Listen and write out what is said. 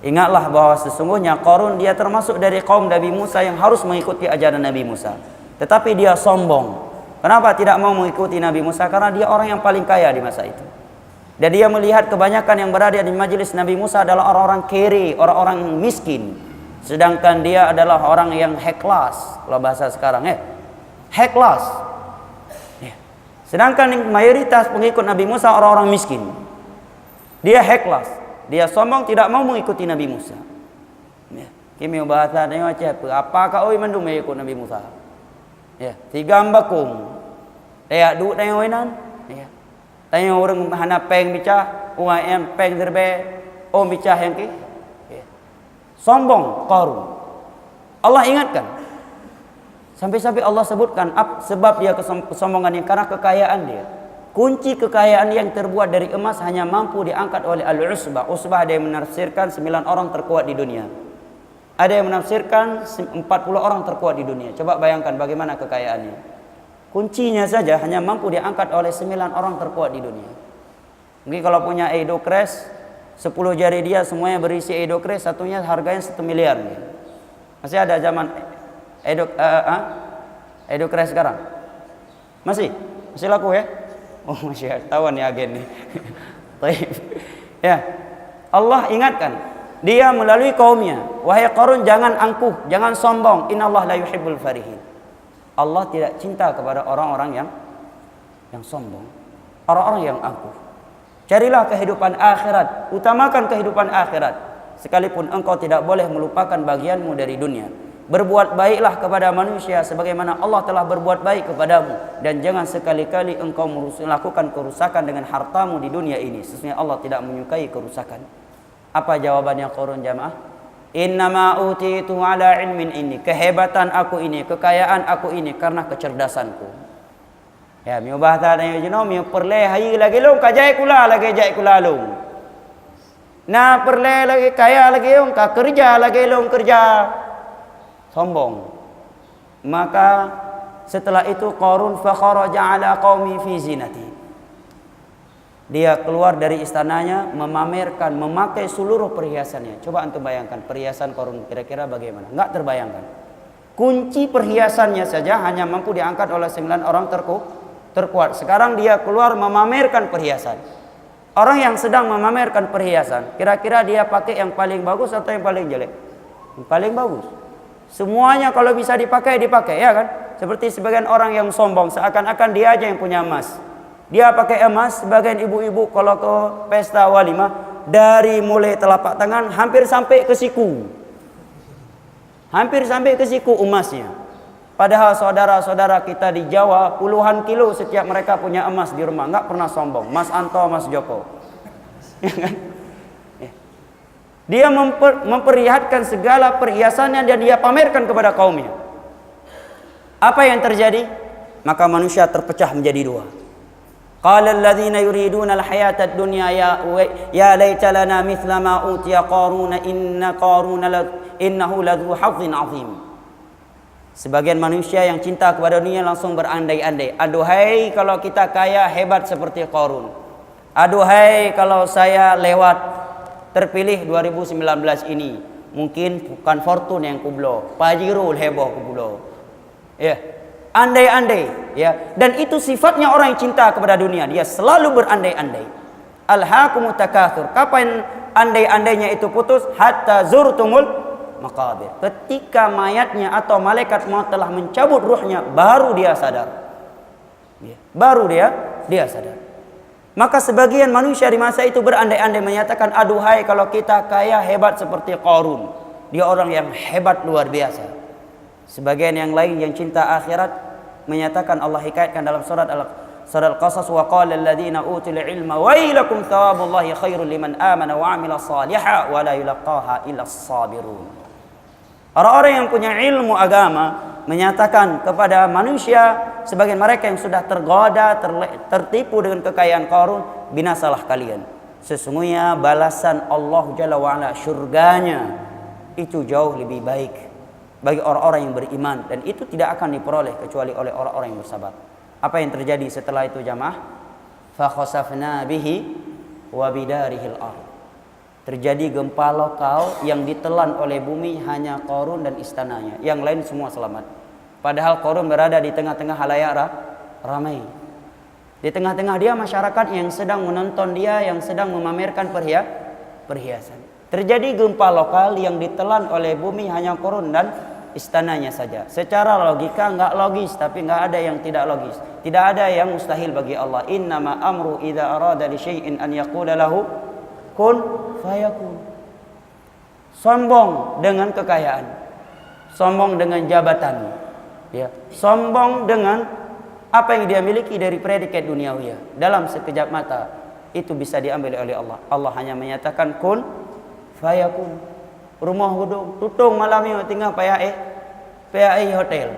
Ingatlah bahwa sesungguhnya Qarun dia termasuk dari kaum Nabi Musa yang harus mengikuti ajaran Nabi Musa. Tetapi dia sombong. Kenapa tidak mau mengikuti Nabi Musa? Karena dia orang yang paling kaya di masa itu. Dan dia melihat kebanyakan yang berada di majelis Nabi Musa adalah orang-orang kere, orang-orang miskin. Sedangkan dia adalah orang yang high class, kalau bahasa sekarang high class. Sedangkan mayoritas pengikut Nabi Musa orang-orang miskin. Dia high class. Dia sombong, tidak mau mengikuti Nabi Musa. Kimi bahasa dia macam apa kau mendung mengikut Nabi Musa? Tiga bakung. Dia duk tengok wenan. Tanya orang hana peng bica, uang peng terbe, bica yang ki. Sombong Qarun. Allah ingatkan. Sampai-sampai Allah sebutkan sebab dia kesombongannya karena kekayaan dia. Kunci kekayaan yang terbuat dari emas hanya mampu diangkat oleh al-usbah. Usbah ada yang menafsirkan 9 orang terkuat di dunia. Ada yang menafsirkan 40 orang terkuat di dunia. Coba bayangkan bagaimana kekayaannya. Kuncinya saja hanya mampu diangkat oleh 9 orang terkuat di dunia. Mungkin kalau punya Eidocres, 10 jari dia semuanya berisi Eidocres, satunya harganya 1 miliar. Masih ada zaman Eidocres sekarang? Masih laku ya? Oh masih tahuan ya agen nih. Ya, Allah ingatkan dia melalui kaumnya, wahai Qarun jangan angkuh, jangan sombong. Innallaha la yuhibbul farihin. Allah tidak cinta kepada orang-orang yang sombong, orang-orang yang angkuh. Carilah kehidupan akhirat, utamakan kehidupan akhirat. Sekalipun engkau tidak boleh melupakan bagianmu dari dunia. Berbuat baiklah kepada manusia sebagaimana Allah telah berbuat baik kepadamu. Dan jangan sekali-kali engkau melakukan kerusakan dengan hartamu di dunia ini. Sesungguhnya Allah tidak menyukai kerusakan. Apa jawabannya Qarun jamaah? Innama utitu ala ilmin ini. Kehebatan aku ini, kekayaan aku ini karena kecerdasanku. Ya, miu bahasa dan miu miu perle hayi lagi long kajai kula lagi jai kula long. Na perle lagi kaya lagi long ka kerja lagi long kerja. Sombong. Maka setelah itu Qarun fa kharaja ala qaumi fi zinati. Dia keluar dari istananya memamerkan, memakai seluruh perhiasannya. Coba antum bayangkan perhiasan Qarun kira-kira bagaimana? Enggak terbayangkan. Kunci perhiasannya saja hanya mampu diangkat oleh 9 orang terkuat. Sekarang dia keluar memamerkan perhiasan. Orang yang sedang memamerkan perhiasan, kira-kira dia pakai yang paling bagus atau yang paling jelek? Yang paling bagus. Semuanya kalau bisa dipakai ya kan? Seperti sebagian orang yang sombong seakan-akan dia aja yang punya emas. Dia pakai emas, sebagian ibu-ibu kalau ke pesta walimah dari mulai telapak tangan hampir sampai ke siku. Hampir sampai ke siku emasnya. Padahal saudara-saudara kita di Jawa puluhan kilo setiap mereka punya emas di rumah, enggak pernah sombong. Mas Anto, Mas Joko. Ya kan? Dia memperlihatkan segala perhiasannya dan dia pamerkan kepada kaumnya. Apa yang terjadi? Maka manusia terpecah menjadi dua. Qala alladziina yuriduna al-hayata ad-dunya ya laita lana mithla ma utiya Qarun innahu ladzu hazzin 'azim. Sebagian manusia yang cinta kepada dunia langsung berandai-andai. Aduhai kalau kita kaya hebat seperti Qarun. Aduhai kalau saya lewat terpilih 2019 ini, mungkin bukan Fortune yang kublo, Pajero heboh kublo. Ya, andai-andai, ya. Dan itu sifatnya orang yang cinta kepada dunia, dia selalu berandai-andai. Alhaakumut takatsur. Kapan andai-andainya itu putus? Hatta zurtumul maqabir. Ketika mayatnya atau malaikat maut telah mencabut ruhnya, baru dia sadar. Ya, baru dia sadar. Maka sebagian manusia di masa itu berandai-andai menyatakan, aduhai kalau kita kaya hebat seperti Qarun. Dia orang yang hebat luar biasa. Sebagian yang lain yang cinta akhirat menyatakan, Allah hikayatkan dalam surat Al-Qasas, wa qala alladziina utul ilma wailakum thawabullahi khairul liman amana wa 'amila shalihan wa la yulaqaha illa as-sabirun. Orang-orang yang punya ilmu agama menyatakan kepada manusia, sebagian mereka yang sudah tergoda, tertipu dengan kekayaan Qarun, binasalah kalian. Sesungguhnya balasan Allah Jalla wa'ala, syurganya itu jauh lebih baik bagi orang-orang yang beriman, dan itu tidak akan diperoleh kecuali oleh orang-orang yang bersabar. Apa yang terjadi setelah itu jamaah? Fa khasafna bihi wa bidarihil ardh. Terjadi gempa lokal yang ditelan oleh bumi hanya Qarun dan istananya. Yang lain semua selamat. Padahal Qarun berada di tengah-tengah halayak ramai. Di tengah-tengah dia masyarakat yang sedang menonton dia, yang sedang memamerkan perhiasan. Terjadi gempa lokal yang ditelan oleh bumi hanya Qarun dan istananya saja. Secara logika enggak logis, tapi enggak ada yang tidak logis. Tidak ada yang mustahil bagi Allah. Innama amru idza arada li syai'in an yaqula lahu kun fayakun. Sombong dengan kekayaan, sombong dengan jabatan, ya, sombong dengan apa yang dia miliki dari predikat duniawi, dalam sekejap mata itu bisa diambil oleh Allah. Allah hanya menyatakan kun fayakun. Rumah gedung tutung malam ini tinggal PAE hotel.